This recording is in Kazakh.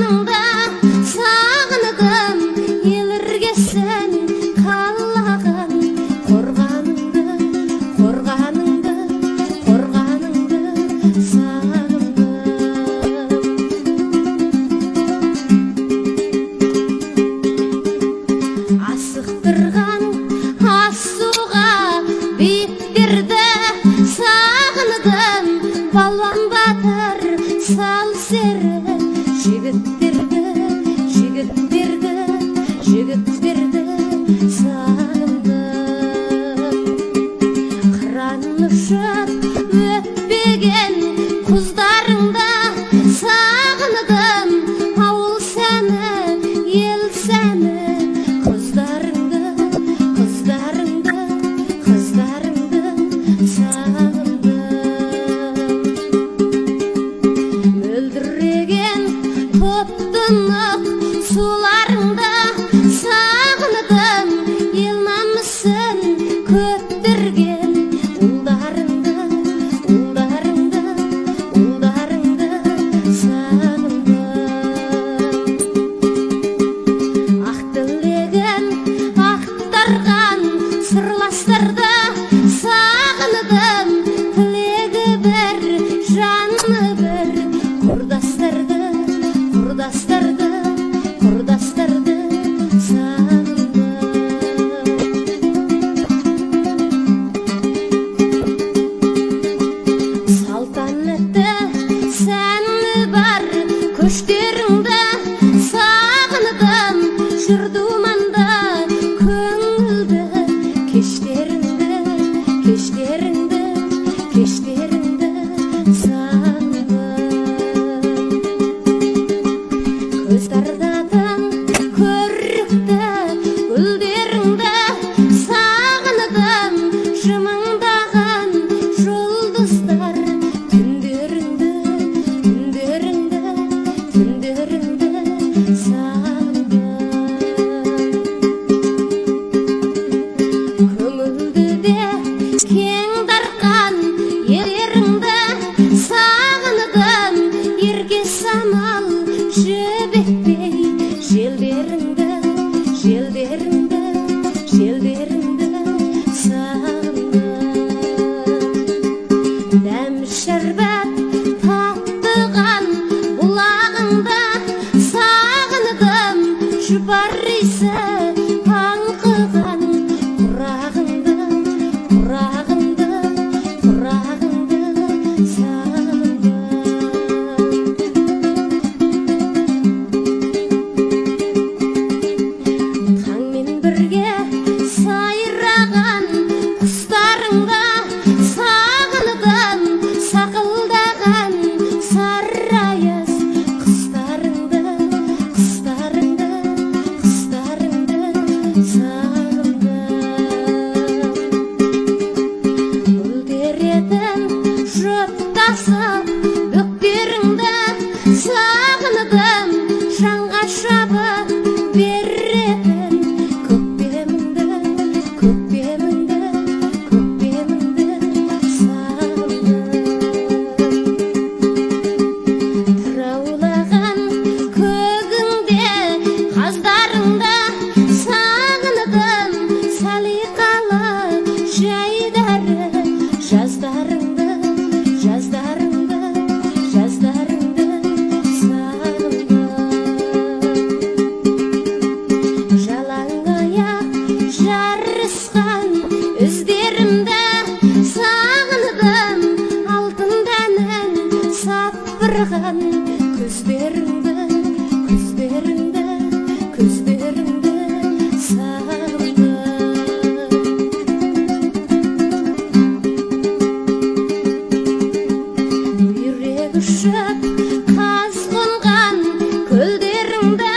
Сағыныңда сағыныдым, елірге сен қалаған. Қорғаныңды сағындым. Асықтырған асуға беттерді сағыныдым. Балуан батыр сал сері жігіттерді сағындым. Қыран ұшып өтпеген құздарыңда сағыныдым. Ауыл сәні, ел сәні, қыздарыңды сағындым. Мөлдіреген топтынық суларыңда сағыныдым. Ел намысын көтерген ұлдарыңды сағындым. Ақ тілегін ақтарған сырластарды сағыныдым. Тілегі бір, жаны бір, құрдастарды сағындым. Салтанатты сәні бар көштеріңді сағыныдым. Жүр думанда көңілді кештеріңді сағындым. Көз тартатын көрікті гүлдеріңді сағыныдым. Жымыңдаған жұлдыздар түндеріңді сағындым. Көңілді де кең дарқан еріңді сағыныдым. Ерге самал жібекпей желдеріңді сағындым. Дәм шәрбат татыған бұлағыңда сағыныдым. Жұпар иісі аңқыған құрағыңды сағындым. Таңмен бірге сайраған құстарыңда сағыныдым. Сақылдаған сарайыз құстарыңды сағындым. Гүлдеретін жұптасып бөктеріңді сағыныдым. Жанға шабып беретін көкпеміңді сағындым. Тыраулаған көгіңде қаздарыңда сағыныдым. Салиқалы жайдары жаздарыңды сағындым. Жалаң аяқ жарысқан іздерімді сағыныдым. Алтын дәнін сапырған күздеріңді сағындым. Үйрек ұшып қаз қонған көлдеріңді